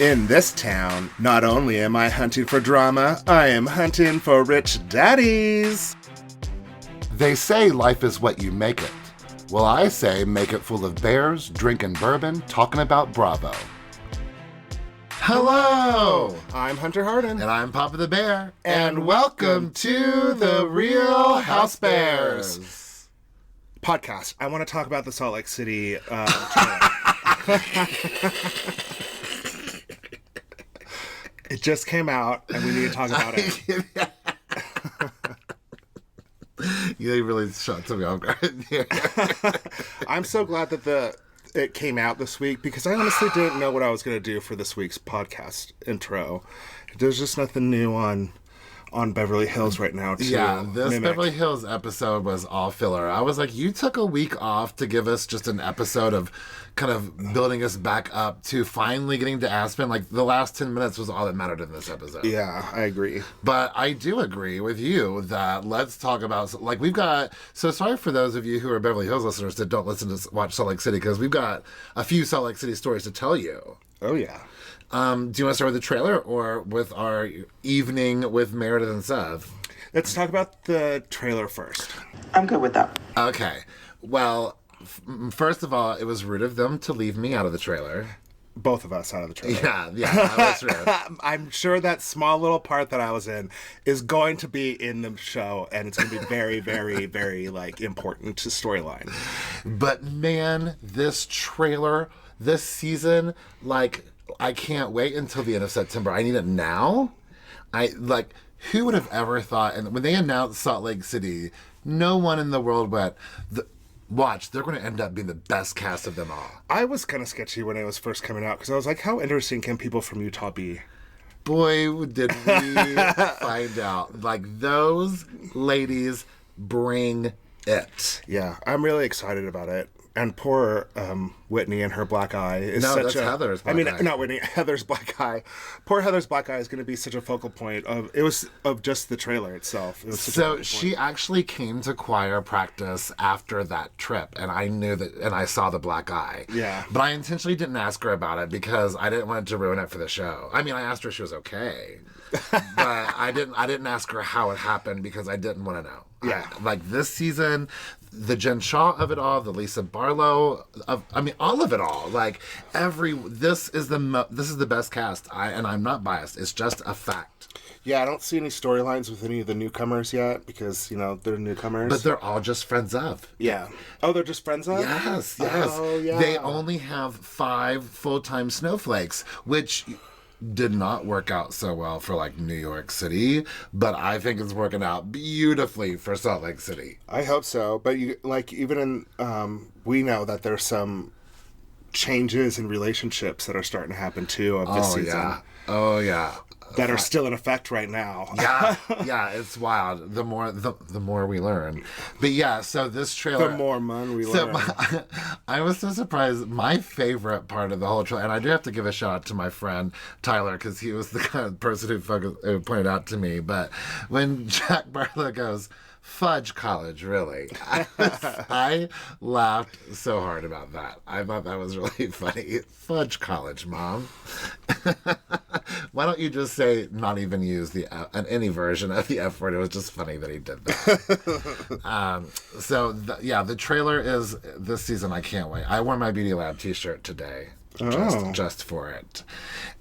In this town, not only am I hunting for drama, I am hunting for rich daddies. They say life is what you make it. Well, I say make it full of bears, drinking bourbon, talking about Bravo. Hello! I'm Hunter Harden. And I'm Papa the Bear. And welcome to the Real Housebears podcast. I want to talk about the Salt Lake City It just came out, and we need to talk about it. You really shot me off guard here. I'm so glad that it came out this week, because I honestly didn't know what I was going to do for this week's podcast intro. There's just nothing new on Beverly Hills right now. Yeah, this Beverly Hills episode was all filler. I was like, you took a week off to give us just an episode of kind of building us back up to finally getting to Aspen. Like, the last 10 minutes was all that mattered in this episode. Yeah, I agree. But I do agree with you that let's talk about, like, we've got, so sorry for those of you who are Beverly Hills listeners that don't watch Salt Lake City, because we've got a few Salt Lake City stories to tell you. Oh, yeah. Do you want to start with the trailer or with our evening with Meredith and Seth? Let's talk about the trailer first. I'm good with that. Okay. Well, first of all, it was rude of them to leave me out of the trailer. Both of us out of the trailer. Yeah, that was rude. I'm sure that small little part that I was in is going to be in the show, and it's going to be very, very, very, like, important to storyline. But, man, this trailer, this season, like, I can't wait until the end of September. I need it now. Who would have ever thought, and when they announced Salt Lake City, no one in the world went, watch, they're going to end up being the best cast of them all. I was kind of sketchy when it was first coming out, because I was like, how interesting can people from Utah be? Boy, did we find out. Like, those ladies bring it. Yeah, I'm really excited about it. And poor Whitney and her black eye is that's Heather's black eye. Not Whitney, Heather's black eye. Poor Heather's black eye is going to be such a focal point of just the trailer itself. So she actually came to choir practice after that trip, and I knew that, and I saw the black eye. Yeah. But I intentionally didn't ask her about it because I didn't want it to ruin it for the show. I mean, I asked her if she was okay, but I didn't ask her how it happened because I didn't want to know. Yeah. Like this season, the Jen Shaw of it all, the Lisa Barlow all of it all. Like this is the best cast. And I'm not biased. It's just a fact. Yeah, I don't see any storylines with any of the newcomers yet because, they're newcomers. But they're all just friends of. Yeah. Oh, they're just friends of? Yes. Oh, yeah. They only have 5 full-time snowflakes, which did not work out so well for, like, New York City, but I think it's working out beautifully for Salt Lake City. I hope so. But, even in, we know that there's some changes in relationships that are starting to happen, too, of this season. Oh, yeah. That are still in effect right now. Yeah, it's wild. The more we learn. But yeah, so this trailer... The more we learn. I was so surprised. My favorite part of the whole trailer, and I do have to give a shout out to my friend Tyler, because he was the kind of person who pointed out to me, but when Jack Barlow goes, fudge college, really. I laughed so hard about that. I thought that was really funny. Fudge college, Mom. Why don't you just say, not even use any version of the F word? It was just funny that he did that. The trailer is this season. I can't wait. I wore my Beauty Lab t-shirt today. Just for it.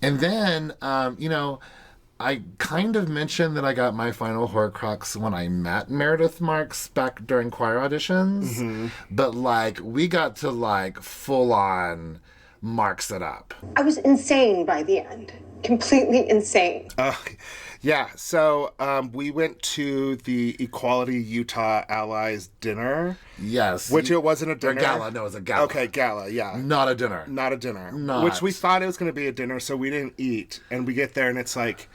And then, I kind of mentioned that I got my final Horcrux when I met Meredith Marks back during choir auditions. But, we got to, full on Marks it up. I was insane by the end. Completely insane. Yeah, so we went to the Equality Utah Allies dinner. Yes. Which it wasn't a dinner. Or gala. No, it was a gala. Okay, gala, yeah. Not a dinner. Not a dinner. Not. Which we thought it was going to be a dinner, so we didn't eat. And we get there, and it's like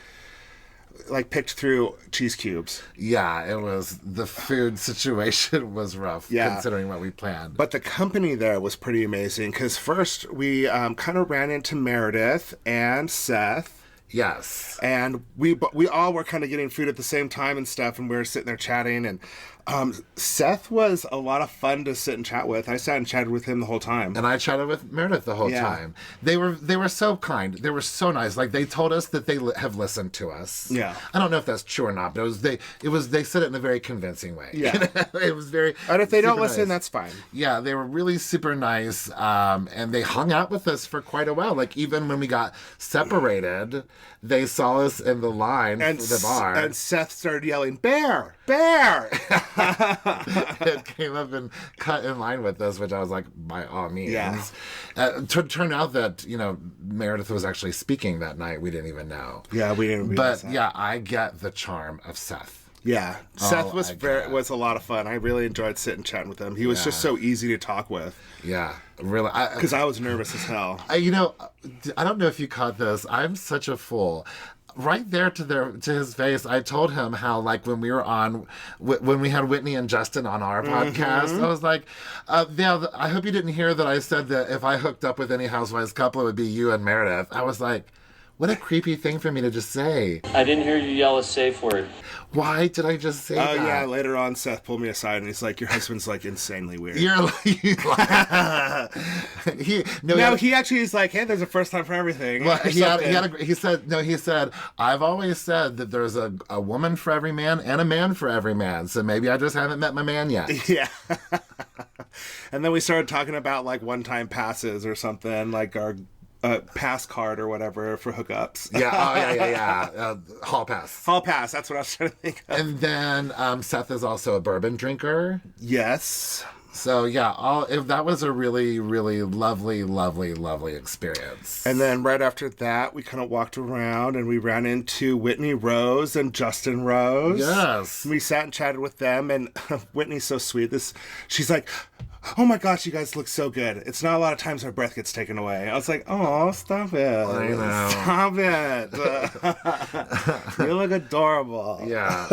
picked through cheese cubes. Yeah, it was, the food situation was rough, considering what we planned. But the company there was pretty amazing, because first we kind of ran into Meredith and Seth. Yes. And we all were kind of getting food at the same time and stuff, and we were sitting there chatting, and Seth was a lot of fun to sit and chat with. I sat and chatted with him the whole time. And I chatted with Meredith the whole time. They were so kind. They were so nice. Like, they told us that they have listened to us. Yeah. I don't know if that's true or not, but they said it in a very convincing way. Yeah. It was very. And if they don't super listen, nice. that's fine. Yeah, they were really super nice, and they hung out with us for quite a while. Like, even when we got separated, they saw us in the line for the bar. And Seth started yelling, "Bear! Bear!" It came up and cut in line with us, which I was like, by all means. Yeah. Turned out that, Meredith was actually speaking that night. We didn't even know. Yeah, we didn't realize But, that. yeah, I get the charm of Seth. Yeah, Seth was I get it. was a lot of fun. I really enjoyed sitting and chatting with him. He was just so easy to talk with Yeah, really. because I was nervous as hell. I don't know if you caught this. I'm such a fool. Right there to his face, I told him how, like, when we were on, when we had Whitney and Justin on our podcast, I was like, I hope you didn't hear that I said that if I hooked up with any Housewives couple, it would be you and Meredith. I was like, what a creepy thing for me to just say. I didn't hear you yell a safe word. Why did I just say that? Oh yeah, later on, Seth pulled me aside and he's like, "Your husband's like insanely weird." You're like, he actually is like, "Hey, there's a first time for everything." Well, or something. he said, I've always said that there's a woman for every man and a man for every man. So maybe I just haven't met my man yet. Yeah. And then we started talking about like one-time passes or something, like our pass card or whatever for hookups. Yeah. Hall pass. Hall pass. That's what I was trying to think of. And then Seth is also a bourbon drinker. Yes. So yeah, that was a really, really lovely, lovely, lovely experience. And then right after that, we kind of walked around and we ran into Whitney Rose and Justin Rose. Yes. We sat and chatted with them, and Whitney's so sweet. She's like, "Oh my gosh, you guys look so good. It's not a lot of times our breath gets taken away." I was like, "Oh, stop it. I know. Stop it. You look adorable." Yeah.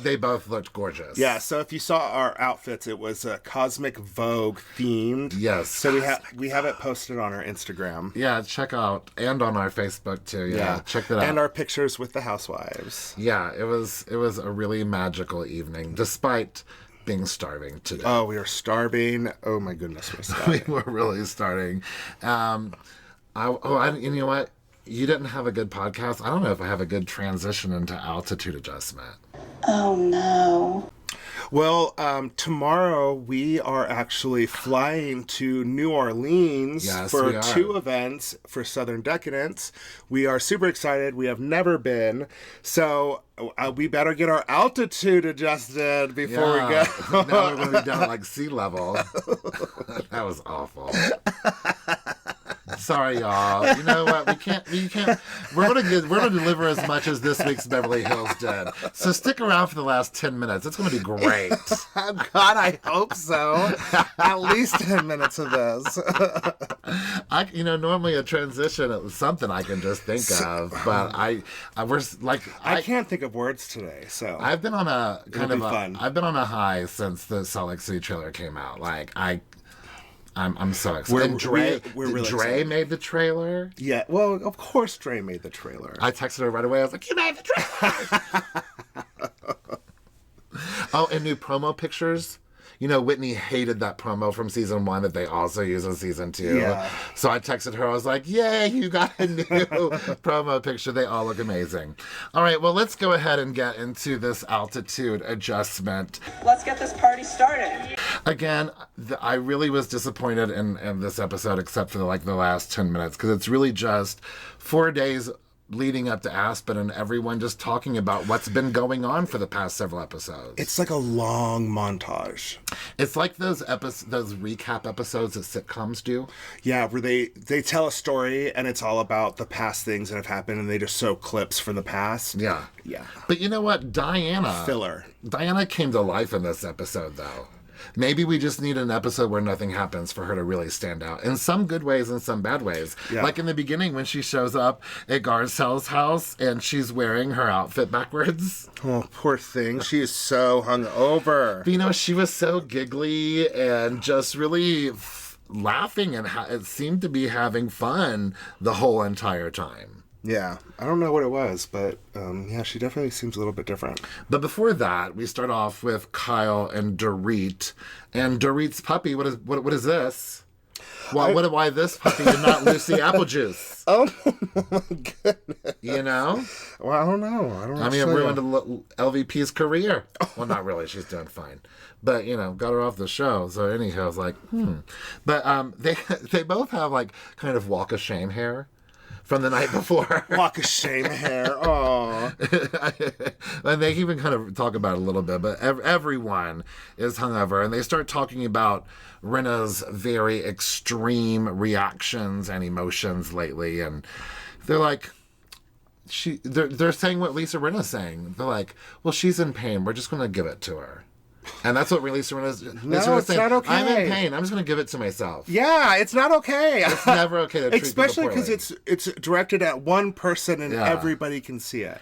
They both looked gorgeous. Yeah, so if you saw our outfits, it was Cosmic Vogue themed. Yes. So we have it posted on our Instagram. Yeah, check out, and on our Facebook too. Yeah, check that out. And our pictures with the Housewives. Yeah, it was a really magical evening, despite being starving today. Oh, we are starving. Oh my goodness, we're starving. We were really starting. You know what? You didn't have a good podcast. I don't know if I have a good transition into altitude adjustment. Oh no. Well, tomorrow we are actually flying to New Orleans for 2 events for Southern Decadence. We are super excited. We have never been. So we better get our altitude adjusted before we go. Now we're going to be down at like sea level. That was awful. Sorry, y'all. You know what? We can't. We're gonna deliver as much as this week's Beverly Hills did. So stick around for the last 10 minutes. It's gonna be great. God, I hope so. At least 10 minutes of this. Normally a transition is something I can just think of, but I can't think of words today. So I've been on a fun. I've been on a high since the Salt Lake City trailer came out. Like I'm so excited. We're really Dre excited. made the trailer. Yeah, well, of course Dre made the trailer. I texted her right away. I was like, "You made the trailer!" Oh, and new promo pictures. Whitney hated that promo from season 1 that they also use in season 2. Yeah. So I texted her. I was like, "Yay, you got a new promo picture. They all look amazing." All right, well, let's go ahead and get into this altitude adjustment. Let's get this party started. Again, I really was disappointed in this episode, except for the last 10 minutes, because it's really just 4 days leading up to Aspen and everyone just talking about what's been going on for the past several episodes. It's like a long montage. It's like those recap episodes that sitcoms do. Yeah, where they tell a story and it's all about the past things that have happened and they just show clips from the past. Yeah. Yeah. But you know what? Filler. Diana came to life in this episode, though. Maybe we just need an episode where nothing happens for her to really stand out. In some good ways and some bad ways. Yeah. Like in the beginning when she shows up at Garcelle's house and she's wearing her outfit backwards. Oh, poor thing. She is so hungover. But, she was so giggly and just really laughing and it seemed to be having fun the whole entire time. Yeah, I don't know what it was, but yeah, she definitely seems a little bit different. But before that, we start off with Kyle and Dorit. And Dorit's puppy, what is this? Why this puppy and not Lucy Applejuice? Oh my goodness! You know? Well, I don't know. I mean, it ruined LVP's career. Well, not really. She's doing fine. But, got her off the show. So anyhow, I was like, But they both have, like, kind of walk of shame hair from the night before. Walk of shame hair. Oh. And they even kind of talk about it a little bit, but everyone is hungover, and they start talking about Rinna's very extreme reactions and emotions lately, and they're like, they're saying what Lisa Rinna's saying. They're like, well, she's in pain. We're just going to give it to her. And that's what Lisa Rinna's saying. Not okay. I'm in pain. I'm just going to give it to myself. Yeah, it's not okay. It's never okay to treat especially because it's directed at one person and everybody can see it.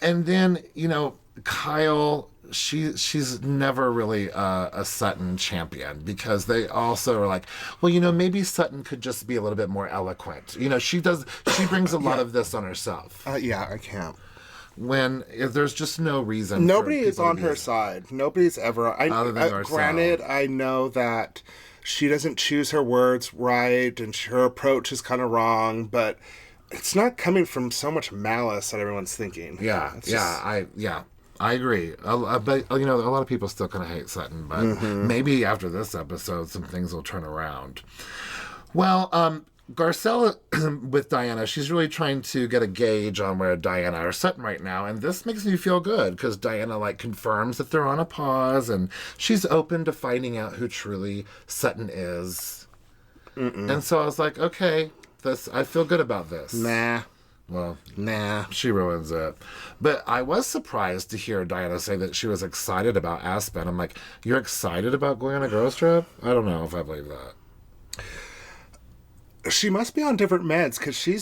And then Kyle, she's never really a Sutton champion, because they also are like, well, maybe Sutton could just be a little bit more eloquent. She brings a lot of this on herself. Yeah, I can't. If there's just no reason. Nobody is on her side. Nobody's ever. Other than ourselves. Granted, I know that she doesn't choose her words right, and her approach is kind of wrong, but it's not coming from so much malice that everyone's thinking. Yeah, I agree. But a lot of people still kind of hate Sutton, but maybe after this episode, some things will turn around. Well, Garcelle with Diana, she's really trying to get a gauge on where Diana or Sutton right now, and this makes me feel good, because Diana confirms that they're on a pause, and she's open to finding out who truly Sutton is. And so I was like, okay, I feel good about this. Nah. Well, she ruins it. But I was surprised to hear Diana say that she was excited about Aspen. I'm like, you're excited about going on a girls trip? I don't know if I believe that. She must be on different meds, because she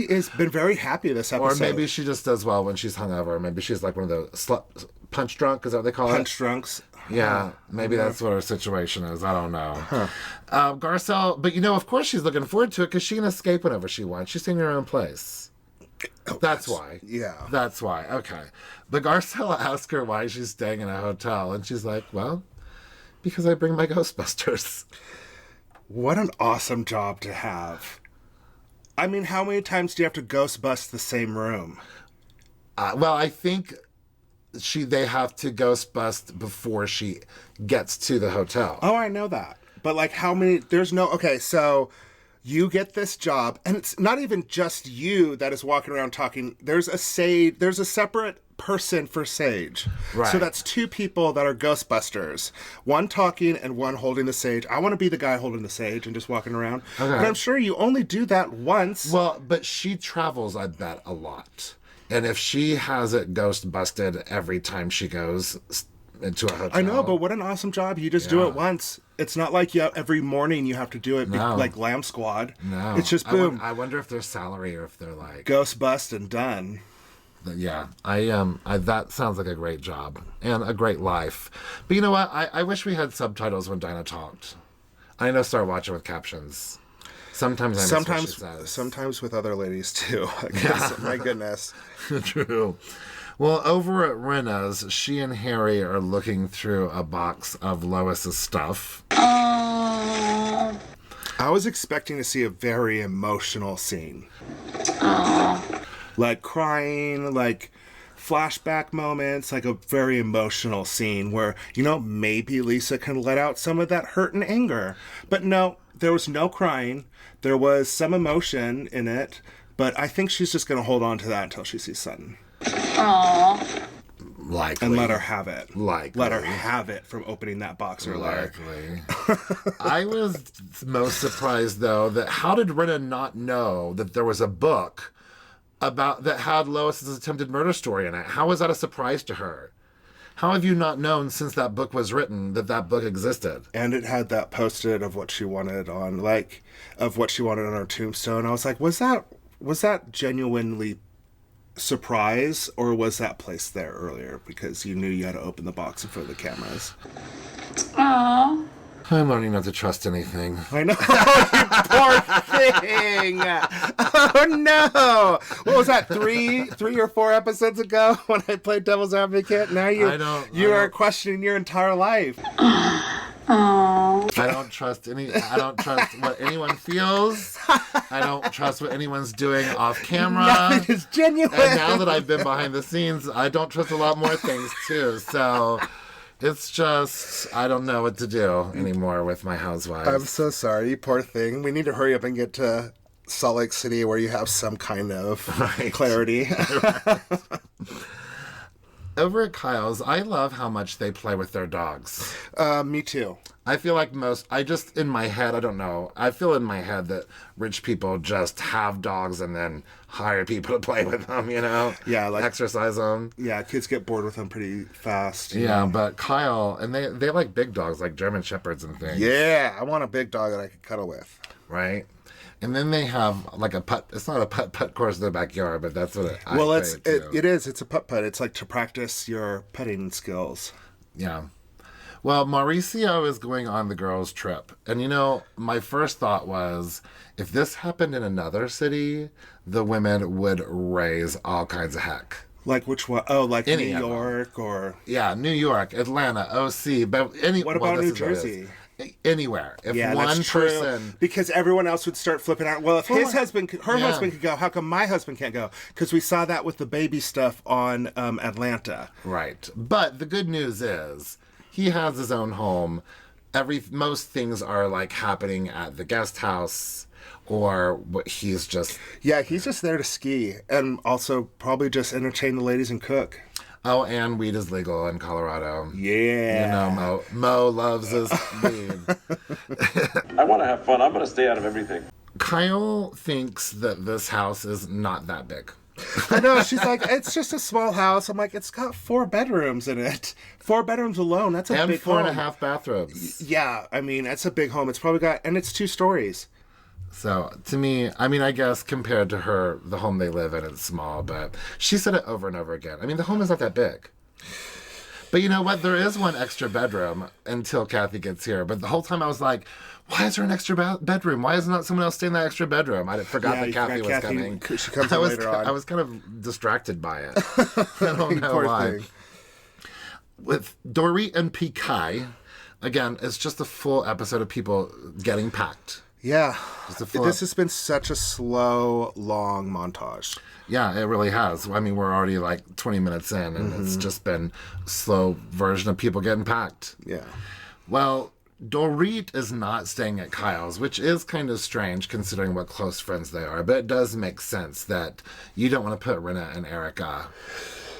has been very happy this episode. Or maybe she just does well when she's hungover. Maybe she's like one of the punch drunk, is that what they call it? Punch drunks. Yeah, maybe that's what her situation is. I don't know. Garcelle, but of course she's looking forward to it, because she can escape whenever she wants. She's in her own place. That's why. Yeah. That's why. Okay. But Garcelle asks her why she's staying in a hotel, and she's like, well, because I bring my Ghostbusters. What an awesome job to have. I mean, how many times do you have to ghost bust the same room? Well, I think they have to ghost bust before she gets to the hotel. Oh, I know that. But how many, okay, so you get this job, and it's not even just you that is walking around talking. There's a separate person for Sage. Right. So that's two people that are Ghostbusters. One talking and one holding the Sage. I want to be the guy holding the Sage and just walking around. Okay. But I'm sure you only do that once. Well, but she travels, I bet, a lot. And if she has it ghost busted every time she goes into a hotel. I know, but what an awesome job. You just do it once. It's not like every morning you have to do it like Glam Squad. No. It's just boom. I wonder if their salary or if they're like... Ghost bust and done. Yeah, that sounds like a great job and a great life. But you know what? I wish we had subtitles when Dinah talked. I know start watching with captions. Sometimes I miss what she says. Sometimes with other ladies too. I guess. My goodness. True. Well, over at Rinna's, she and Harry are looking through a box of Lois's stuff. I was expecting to see a very emotional scene. Like crying, like flashback moments, like a very emotional scene where, maybe Lisa can let out some of that hurt and anger. But no, there was no crying. There was some emotion in it, but I think she's just going to hold on to that until she sees Sutton. Aww. Likely. And let her have it. Likely. Let her have it from opening that box earlier. Likely. I was most surprised, though, that how did Rinna not know that there was a book about that had Lois's attempted murder story in it? How was that a surprise to her? How have you not known since that book was written that book existed? And it had that posted of what she wanted on her tombstone. I was like, was that genuinely surprise, or was that placed there earlier because you knew you had to open the box in front of the cameras? Aww. I'm learning not to trust anything. I know. You poor thing. Oh, no. What was that, three or four episodes ago when I played Devil's Advocate? Now you are questioning your entire life. Oh. I don't trust what anyone feels. I don't trust what anyone's doing off camera. Nothing is genuine. And now that I've been behind the scenes, I don't trust a lot more things too. So it's just, I don't know what to do anymore with my housewives. I'm so sorry, you poor thing. We need to hurry up and get to Salt Lake City where you have some kind of clarity. Right. Over at Kyle's, I love how much they play with their dogs. Me too. I feel like in my head, I don't know. I feel in my head that rich people just have dogs and then hire people to play with them, you know? Yeah, like exercise them. Yeah, kids get bored with them pretty fast. Yeah, but Kyle, and they like big dogs, like German Shepherds and things. Yeah, I want a big dog that I can cuddle with. Right? And then they have like a putt. It's not a putt course in their backyard, but that's what it. It is. It's a putt. It's like to practice your putting skills. Yeah. Well, Mauricio is going on the girls' trip, and my first thought was, if this happened in another city, the women would raise all kinds of heck. Like which one? Oh, like New York or New York, Atlanta, OC, but what about New Jersey? Anywhere. If one person, true. Because everyone else would start flipping out. Well, if her husband could go, how come my husband can't go? Because we saw that with the baby stuff on Atlanta. Right. But the good news is he has his own home. Most things are like happening at the guest house, or he's just there to ski and also probably just entertain the ladies and cook. Oh, and weed is legal in Colorado. Yeah. Mo loves his weed. I want to have fun. I'm going to stay out of everything. Kyle thinks that this house is not that big. I know. She's like, it's just a small house. I'm like, it's got 4 bedrooms in it. 4 bedrooms alone. That's a big home. And 4.5 bathrooms. Yeah. I mean, that's a big home. It's probably and it's 2 stories. So, to me, I guess compared to her, the home they live in is small, but she said it over and over again. I mean, the home is not that big. But you know what? There is 1 extra bedroom until Kathy gets here. But the whole time I was like, why is there an extra bedroom? Why is not someone else staying in that extra bedroom? I forgot that Kathy was coming. She comes later on. I was kind of distracted by it. I don't know why. Thing. With Dorit and PK, again, it's just a full episode of people getting packed. Yeah. This has been such a slow, long montage. Yeah, it really has. I mean, we're already like 20 minutes in, and it's just been a slow version of people getting packed. Yeah. Well, Dorit is not staying at Kyle's, which is kind of strange considering what close friends they are. But it does make sense that you don't want to put Rinna and Erika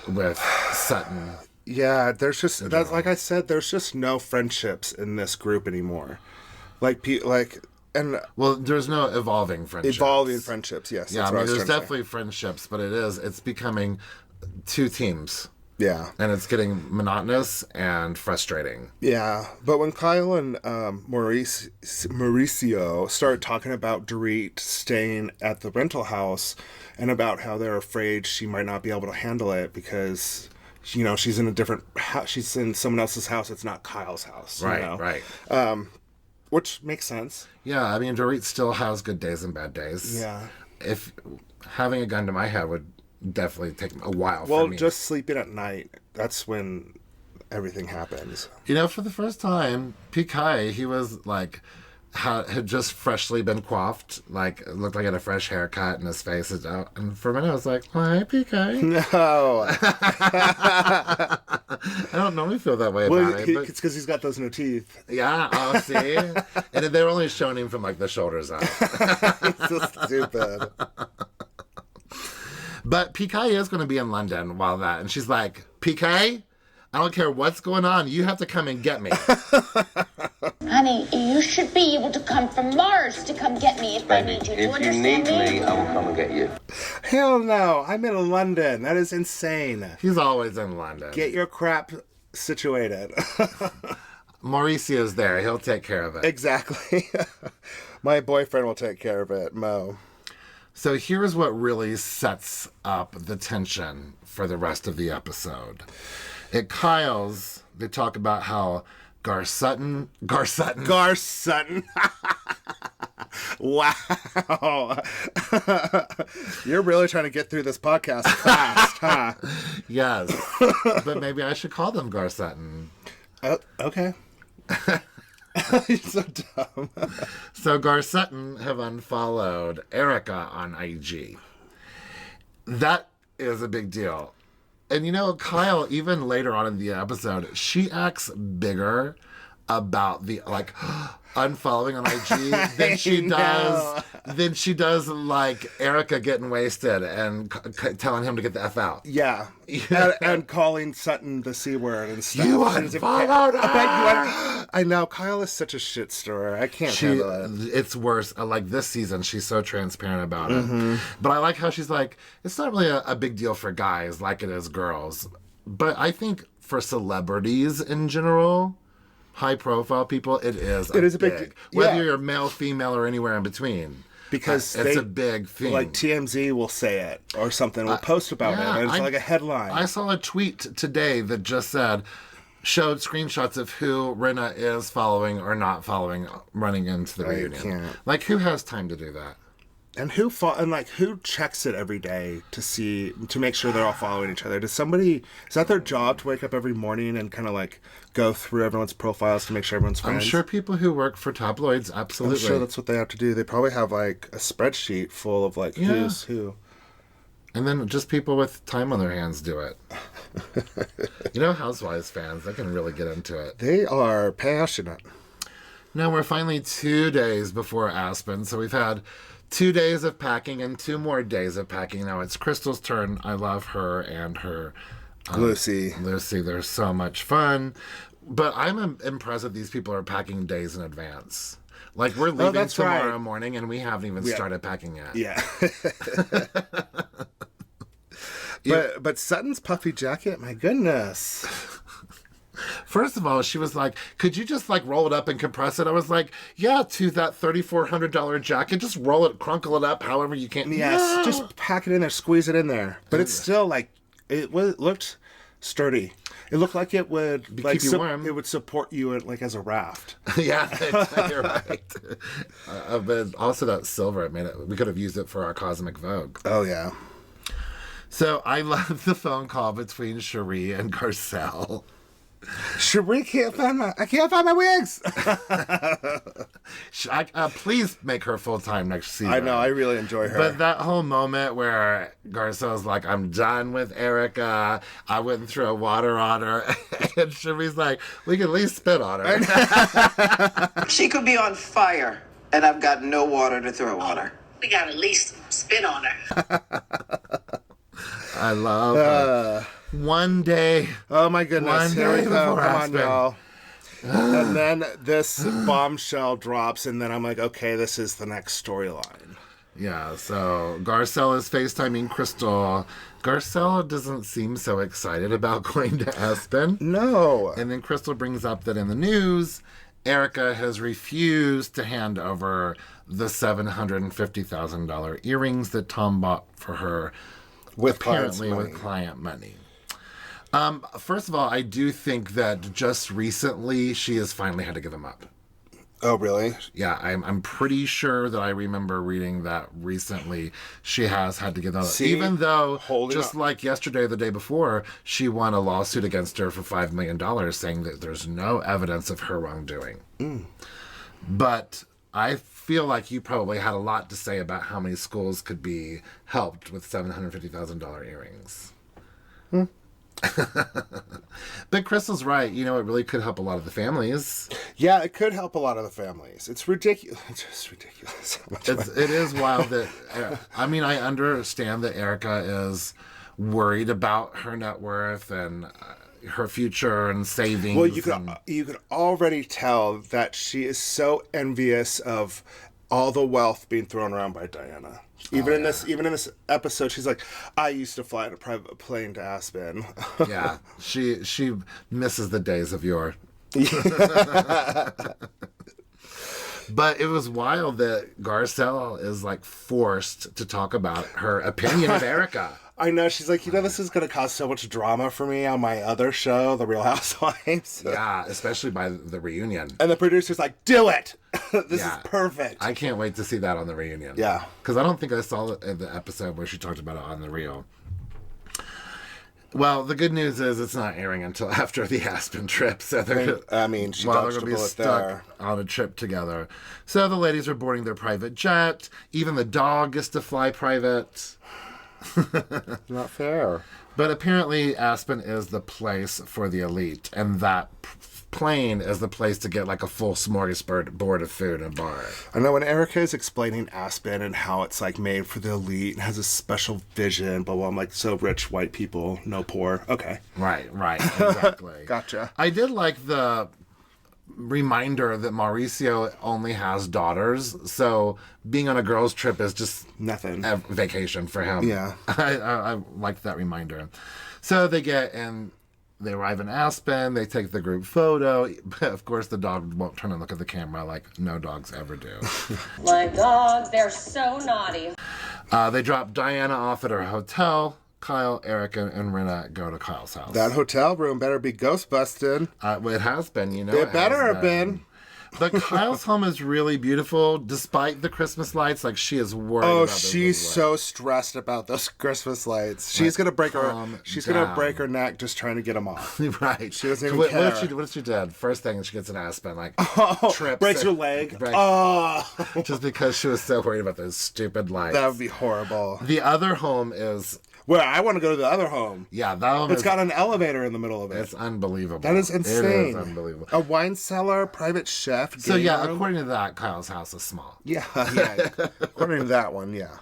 with Sutton. Yeah, like I said, there's just no friendships in this group anymore. Well, there's no evolving friendships. Yes. Yeah, there's definitely friendships, but it's becoming 2 teams. Yeah. And it's getting monotonous and frustrating. Yeah. But when Kyle and Mauricio started talking about Dorit staying at the rental house and about how they're afraid she might not be able to handle it because, she's in she's in someone else's house. It's not Kyle's house. Right, right. Which makes sense. Yeah, I mean, Dorit still has good days and bad days. Yeah. If having a gun to my head would definitely take a while for me. Well, just sleeping at night, that's when everything happens. For the first time, PK, he was like, had just freshly been coiffed, like looked like he had a fresh haircut and his face is out. And for a minute I was like, well, hi, PK. No. I don't normally feel that way about it. It's because he's got those no teeth. Yeah, oh, see? And they're only showing him from like the shoulders up. He's so stupid. But PK is going to be in London while that. And she's like, PK, I don't care what's going on. You have to come and get me. Honey, you should be able to come from Mars to come get me if I need you. Do you understand me? If you need me, I will come and get you. Hell no. I'm in London. That is insane. He's always in London. Get your crap situated. Mauricio's there. He'll take care of it. Exactly. My boyfriend will take care of it, Mo. So here's what really sets up the tension for the rest of the episode. At Kyle's, they talk about how Garsutton. Wow. You're really trying to get through this podcast fast, huh? Yes. But maybe I should call them Garsutton. Oh, okay. You're so dumb. So Garsutton have unfollowed Erika on IG. That is a big deal. And you know, Kyle, even later on in the episode, she acts bigger about the unfollowing on IG than she does like Erika getting wasted and telling him to get the F out. Yeah. And calling Sutton the C word and stuff. You unfollowed her! I know. Kyle is such a shit stirrer. I can't handle it. It's worse. Like this season, she's so transparent about it. But I like how she's like, it's not really a big deal for guys like it is girls. But I think for celebrities in general, high profile people, it is a big deal. Whether you're male, female, or anywhere in between. Because it's a big thing. Like TMZ will say it or something, will post about it. And it's like a headline. I saw a tweet today that just showed screenshots of who Rinna is following or not following running into the reunion. Can't. Like, who has time to do that? And who checks it every day to make sure they're all following each other? Is that their job to wake up every morning and kind of like go through everyone's profiles to make sure everyone's friends? I'm sure people who work for tabloids, absolutely. I'm sure that's what they have to do. They probably have like a spreadsheet full of like who's who. And then just people with time on their hands do it. You know, Housewives fans, they can really get into it. They are passionate. Now we're finally 2 days before Aspen, so we've had 2 days of packing and 2 more days of packing. Now it's Crystal's turn. I love her and her Lucy. They're so much fun. But I'm impressed that these people are packing days in advance. Like, we're leaving tomorrow morning and we haven't even started packing yet. Yeah. But Sutton's puffy jacket, my goodness. First of all, she was like, could you just like roll it up and compress it? I was like, yeah, to that $3,400 jacket, just roll it, crunkle it up however you can. Yes, just pack it in there, squeeze it in there. But it's still like, it looked sturdy. It looked like it would keep you warm. It would support you like as a raft. Yeah, you're right. But also that silver, we could have used it for our Cosmic Vogue. Oh, yeah. So I love the phone call between Cherie and Garcelle. Cherie, I can't find my wigs. Please make her full time next season. I know, I really enjoy her. But that whole moment where Garcelle's like, I'm done with Erika. I wouldn't throw water on her. And Cherie's like, we can at least spit on her. She could be on fire, and I've got no water to throw on her. We got at least spit on her. I love her. One day. Oh my goodness. Here we go. Come Aspen. on, y'all. And then this bombshell drops, and then I'm like, okay, this is the next storyline. Yeah, so Garcelle is FaceTiming Crystal. Garcelle doesn't seem so excited about going to Aspen. No. And then Crystal brings up that in the news, Erika has refused to hand over the $750,000 earrings that Tom bought for her, with client money. First of all, I do think that just recently she has finally had to give them up. Oh, really? Yeah, I'm pretty sure that I remember reading that recently she has had to give them up. Even though, like yesterday or the day before, she won a lawsuit against her for $5 million saying that there's no evidence of her wrongdoing. But I feel like you probably had a lot to say about how many schools could be helped with $750,000 earrings. But Crystal's right. You know, it really could help a lot of the families. Yeah, it could help a lot of the families. It's ridiculous. It's just ridiculous. It is wild that... I mean, I understand that Erika is worried about her net worth and her future and savings. Well, you could already tell that she is so envious of all the wealth being thrown around by Diana. Even in this episode, she's like, I used to fly in a private plane to Aspen. Yeah, she misses the days of yore. But it was wild that Garcelle is like forced to talk about her opinion of Erika. I know. She's like, this is going to cause so much drama for me on my other show, The Real Housewives. Yeah, especially by the reunion. And the producer's like, do it. This is perfect. I can't wait to see that on the reunion. Yeah. Because I don't think I saw the episode where she talked about it on the Real. Well, the good news is it's not airing until after the Aspen trip. So they're she they're dodged going to a be bullet stuck there. on a trip together. So the ladies are boarding their private jet. Even the dog gets to fly private. Not fair. But apparently Aspen is the place for the elite, and that plane is the place to get like a full smorgasbord of food and bar. I know when Erika is explaining Aspen and how it's like made for the elite and has a special vision, but I'm like, so rich white people, no poor. Okay. Right, exactly. Gotcha. I did like the reminder that Mauricio only has daughters, so being on a girls' trip is just nothing. A vacation for him. Yeah. I liked that reminder. So they arrive in Aspen, they take the group photo. Of course, the dog won't turn and look at the camera like no dogs ever do. My dog, they're so naughty. They drop Diana off at her hotel. Kyle, Erika, and Rinna go to Kyle's house. That hotel room better be ghost busted. It has been, It better have been. But Kyle's home is really beautiful, despite the Christmas lights. Like, she is worried about those she's lights. so stressed about those Christmas lights. She's gonna break her neck just trying to get them off. Right. She doesn't even what, care. What did she do? First thing, she gets an Aspen, like, trips. Breaks her leg. Just because she was so worried about those stupid lights. That would be horrible. The other home is... Well, I want to go to the other home. Yeah, that home It's got an elevator in the middle of it. It's unbelievable. That is insane. It is unbelievable. A wine cellar, private chef. So yeah, according to that, Kyle's house is small. Yeah. According to that one, yeah.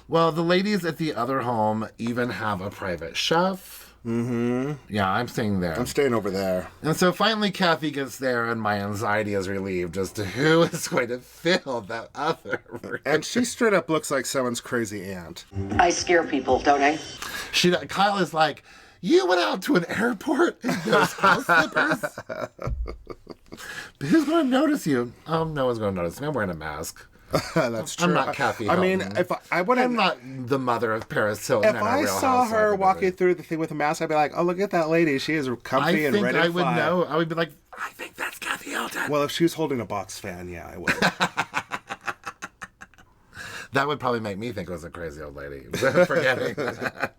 Well, the ladies at the other home even have a private chef. Mm-hmm. Yeah, I'm staying there. I'm staying over there. And so finally Kathy gets there and my anxiety is relieved as to who is going to fill that other room. And she straight up looks like someone's crazy aunt. I scare people, don't I? Kyle is like, you went out to an airport in those house slippers? Who's going to notice you? No one's going to notice me. I'm wearing a mask. That's true. I'm not Kathy I Hilton. mean, if I wouldn't, I'm not the mother of Paris Hilton. If I saw her walking through the thing with a mask, I'd be like, "Oh, look at that lady! She is comfy and ready to fly." I would know. I would be like, "I think that's Kathy Hilton." Well, if she was holding a box fan, yeah, I would. That would probably make me think it was a crazy old lady. Forgetting that.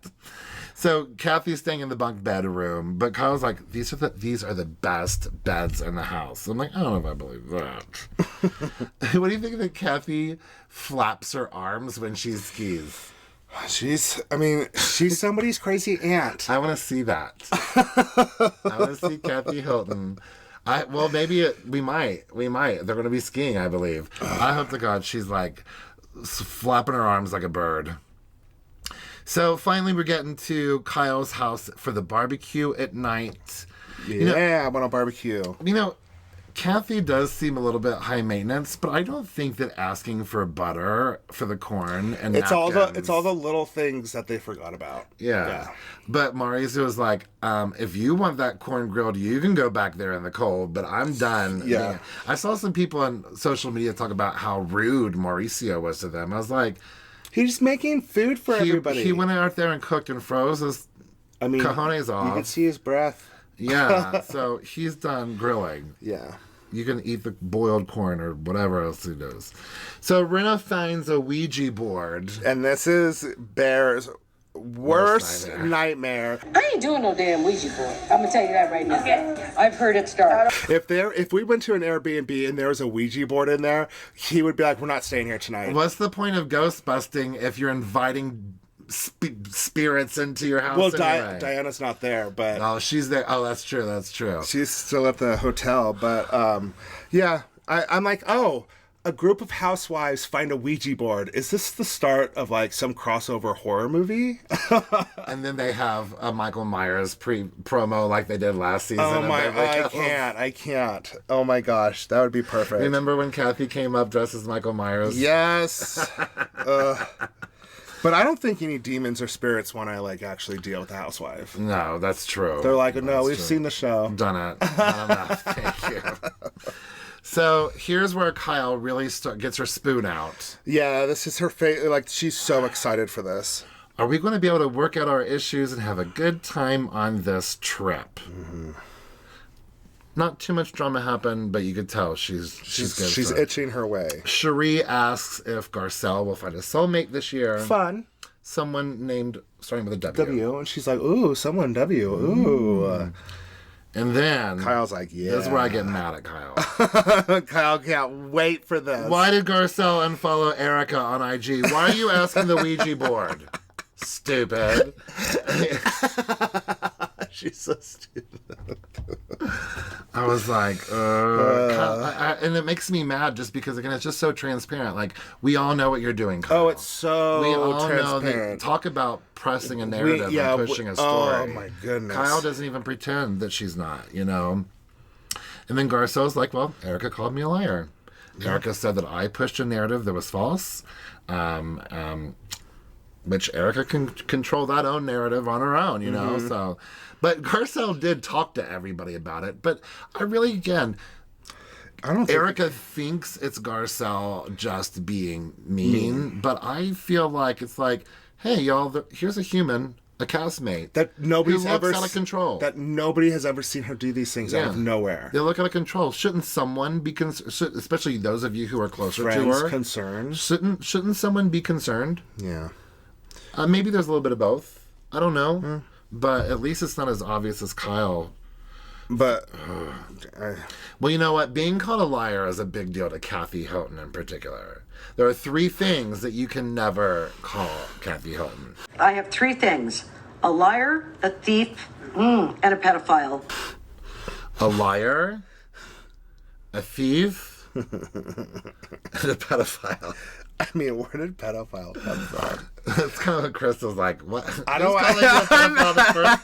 So Kathy's staying in the bunk bedroom, but Kyle's like, these are the best beds in the house. I'm like, I don't know if I believe that. What do you think that Kathy flaps her arms when she skis? She's somebody's crazy aunt. I want to see that. I want to see Kathy Hilton. Maybe we might. They're going to be skiing, I believe. I hope to God she's like flapping her arms like a bird. So finally, we're getting to Kyle's house for the barbecue at night. Yeah, I want a barbecue. Kathy does seem a little bit high maintenance, but I don't think that asking for butter for the corn and it's napkins, all the little things that they forgot about. Yeah. But Mauricio was like, if you want that corn grilled, you can go back there in the cold, but I'm done. Yeah. I saw some people on social media talk about how rude Mauricio was to them. I was like, he's making food for everybody. He went out there and cooked and froze his cojones off. You can see his breath. Yeah, so he's done grilling. Yeah. You can eat the boiled corn or whatever else he does. So Rinna finds a Ouija board. And this is Bear's worst nightmare. I ain't doing no damn Ouija board. I'm gonna tell you that right now. Okay. I've heard it start. If we went to an Airbnb and there was a Ouija board in there, he would be like, "We're not staying here tonight." What's the point of ghost busting if you're inviting spirits into your house? Well, anyway? Diana's not there, but she's there. Oh, that's true. That's true. She's still at the hotel, but yeah, I'm like, oh. A group of housewives find a Ouija board. Is this the start of like some crossover horror movie? And then they have a Michael Myers promo like they did last season. Oh my! I can't. Oh my gosh, that would be perfect. Remember when Kathy came up dressed as Michael Myers? Yes. But I don't think any demons or spirits want to like actually deal with the housewife. No, that's true. They're like, no, we've seen the show. Done it. Not enough. Thank you. So here's where Kyle really gets her spoon out. Yeah, this is her like she's so excited for this. Are we going to be able to work out our issues and have a good time on this trip? Mm-hmm. Not too much drama happened, but you could tell she's good. She's itching her way. Cherie asks if Garcelle will find a soulmate this year. Fun. Someone named, starting with a W. W. And she's like, ooh, someone W. Ooh. And then Kyle's like, yeah. This is where I get mad at Kyle. Kyle can't wait for this. Why did Garcelle unfollow Erika on IG? Why are you asking the Ouija board? Stupid. She's so stupid. I was like, Kyle, and it makes me mad just because, again, it's just so transparent. Like, we all know what you're doing, Kyle. Oh, it's so we all transparent. Know that, talk about pressing a narrative and pushing a story. Oh, my goodness. Kyle doesn't even pretend that she's not, you know. And then Garcelle's like, well, Erika called me a liar. Yeah. Erika said that I pushed a narrative that was false. Which Erika can control that own narrative on her own, you know. So, but Garcelle did talk to everybody about it. But I really, again, I don't. Erika thinks it's Garcelle just being mean, but I feel like it's like, hey, y'all, here's a human, a castmate that nobody's ever out of control. That nobody has ever seen her do these things out of nowhere. They look out of control. Shouldn't someone be concerned? Especially those of you who are closer to her. Concerned. Shouldn't someone be concerned? Yeah. Maybe there's a little bit of both. I don't know. But at least it's not as obvious as Kyle. But, well, you know what? Being called a liar is a big deal to Kathy Hilton in particular. There are 3 things that you can never call Kathy Hilton. I have 3 things: a liar, a thief, and a pedophile. A liar, a thief, and a pedophile. I mean, where did pedophile come from? That's kind of what Chris was like, what? I don't want to a pedophile in the first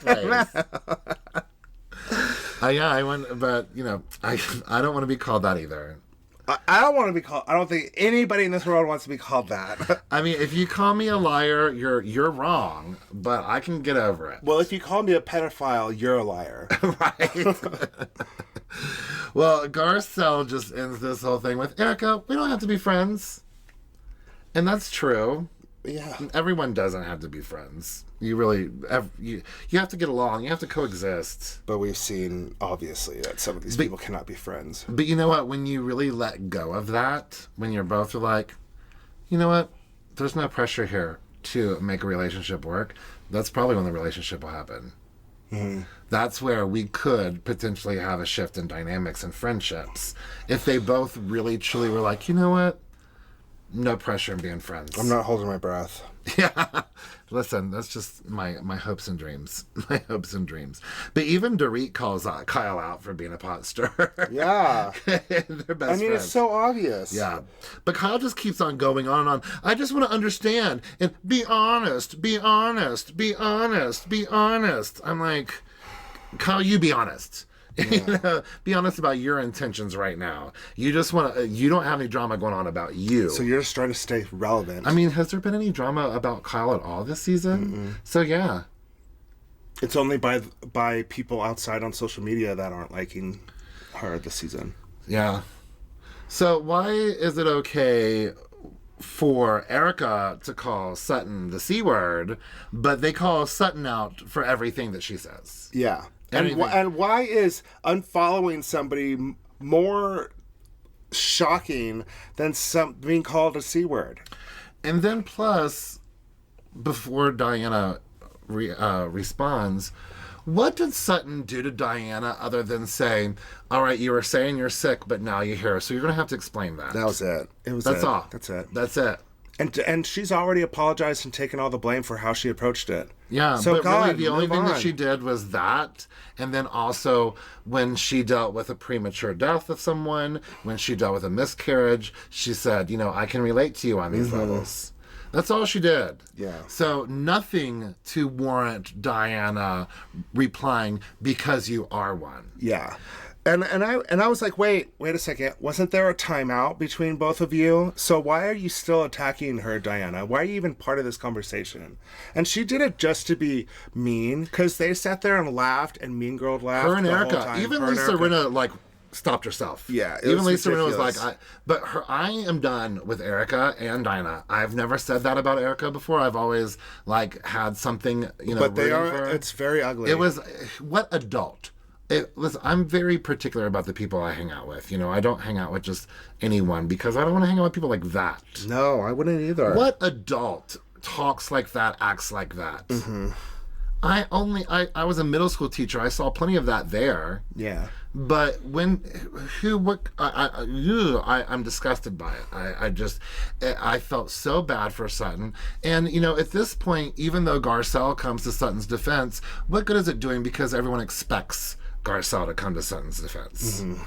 place. Yeah, I want, but, you know, I don't want to be called that either. I don't want to be called, I don't think anybody in this world wants to be called that. I mean, if you call me a liar, you're wrong, but I can get over it. Well, if you call me a pedophile, you're a liar. Right. Well, Garcelle just ends this whole thing with, Erika, we don't have to be friends. And that's true. Yeah. Everyone doesn't have to be friends. You really you have to get along. You have to coexist. But we've seen, obviously, that some of these people cannot be friends. But you know what? When you really let go of that, when you're both like, you know what? There's no pressure here to make a relationship work. That's probably when the relationship will happen. Mm-hmm. That's where we could potentially have a shift in dynamics and friendships. If they both really, truly were like, you know what? No pressure in being friends. I'm not holding my breath. Yeah. Listen, that's just my hopes and dreams. My hopes and dreams. But even Dorit calls Kyle out for being a pot stirrer. Yeah. They're best friends. It's so obvious. Yeah. But Kyle just keeps on going on and on. I just want to understand and be honest, be honest, be honest, be honest. I'm like, Kyle, you be honest. Yeah. You know, be honest about your intentions right now. You just want to. You don't have any drama going on about you. So you're just trying to stay relevant. I mean, has there been any drama about Kyle at all this season? Mm-mm. So yeah, it's only by people outside on social media that aren't liking her this season. Yeah. So why is it okay for Erika to call Sutton the C word, but they call Sutton out for everything that she says? Yeah. And why is unfollowing somebody more shocking than being called a C word? And then plus, before Diana responds, what did Sutton do to Diana other than say, all right, you were saying you're sick, but now you're here, so you're going to have to explain that. That was it. That's all. That's it. That's it. And she's already apologized and taken all the blame for how she approached it. Yeah, so but really the only thing that she did was that. And then also when she dealt with a premature death of someone, when she dealt with a miscarriage, she said, you know, I can relate to you on these levels. That's all she did. Yeah. So nothing to warrant Diana replying because you are one. Yeah. And I was like, wait a second. Wasn't there a timeout between both of you? So why are you still attacking her, Diana? Why are you even part of this conversation? And she did it just to be mean, because they sat there and laughed and mean girl laughed. Her and Erika. Even Lisa Rinna, like, stopped herself. Yeah, it even was Lisa Rinna was ridiculous. like, I am done with Erika and Diana. I've never said that about Erika before. I've always like had something, But they rooting for are. her. It's very ugly. It was what adult. Listen, I'm very particular about the people I hang out with. I don't hang out with just anyone because I don't want to hang out with people like that. No, I wouldn't either. What adult talks like that, acts like that? Mm-hmm. I was a middle school teacher. I saw plenty of that there. Yeah. But I'm disgusted by it. I felt so bad for Sutton. And, at this point, even though Garcelle comes to Sutton's defense, what good is it doing because everyone expects Garcelle to come to Sutton's defense? Mm-hmm.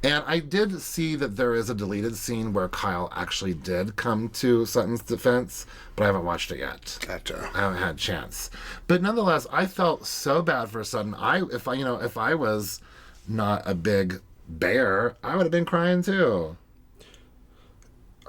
And I did see that there is a deleted scene where Kyle actually did come to Sutton's defense, but I haven't watched it yet. Gotcha. I haven't had a chance. But nonetheless, I felt so bad for Sutton. If I was not a big bear, I would have been crying too.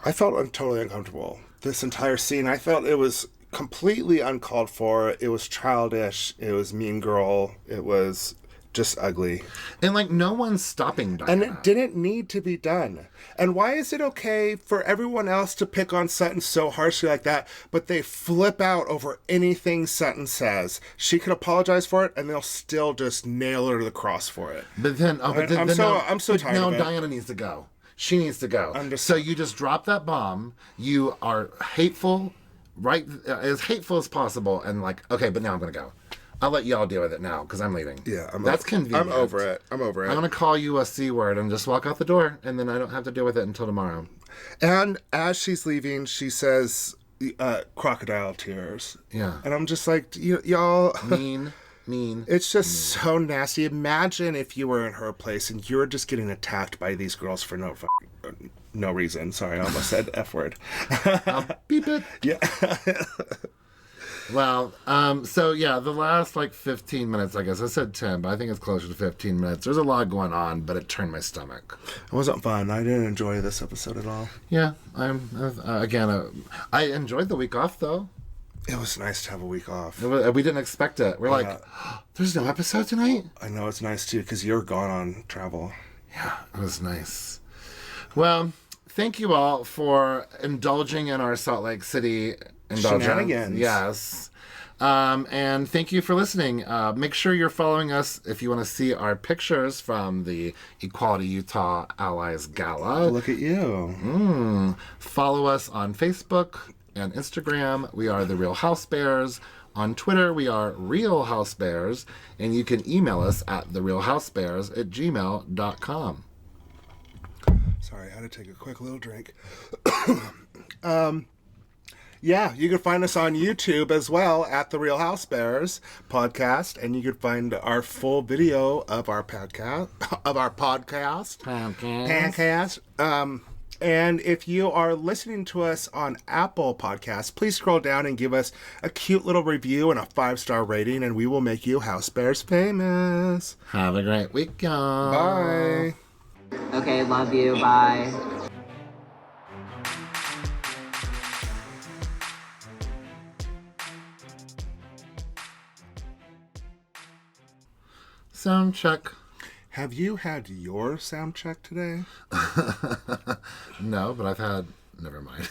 I felt totally uncomfortable. This entire scene, I felt it was completely uncalled for. It was childish. It was mean girl. It was just ugly. And no one's stopping Diana. And it didn't need to be done. And why is it okay for everyone else to pick on Sutton so harshly like that, but they flip out over anything Sutton says? She could apologize for it, and they'll still just nail her to the cross for it. But then, I'm so tired of it. Now Diana needs to go. She needs to go. So you just drop that bomb. You are hateful, right? As hateful as possible, and okay, but now I'm gonna go. I'll let y'all deal with it now because I'm leaving. Yeah, that's convenient. I'm over it. I'm going to call you a C word and just walk out the door, and then I don't have to deal with it until tomorrow. And as she's leaving, she says, crocodile tears. Yeah. And I'm just like, y'all. Mean. It's just so nasty. Imagine if you were in her place and you were just getting attacked by these girls for no reason. Sorry, I almost said F word. I'll beep it. Yeah. Well, so yeah, the last 15 minutes, I guess. I said 10, but I think it's closer to 15 minutes. There's a lot going on, but it turned my stomach. It wasn't fun. I didn't enjoy this episode at all. Yeah, I enjoyed the week off, though. It was nice to have a week off. We didn't expect it. We're there's no episode tonight? I know, it's nice, too, because you're gone on travel. Yeah, it was nice. Well, thank you all for indulging in our Salt Lake City shenanigans. Yes. And thank you for listening. Make sure you're following us if you want to see our pictures from the Equality Utah Allies Gala. Look at you. Follow us on Facebook and Instagram. We are The Real Housebears. On Twitter, we are Real Housebears. And you can email us at therealhousebears@gmail.com. Sorry, I had to take a quick little drink. Yeah, you can find us on YouTube as well at The Real Housebears podcast, and you can find our full video of our podcast. And if you are listening to us on Apple Podcasts, please scroll down and give us a cute little review and a 5-star rating, and we will make you Housebears famous. Have a great week, y'all. Bye. Okay, love you. Bye. Sound check. Have you had your sound check today? No, but I've had... Never mind.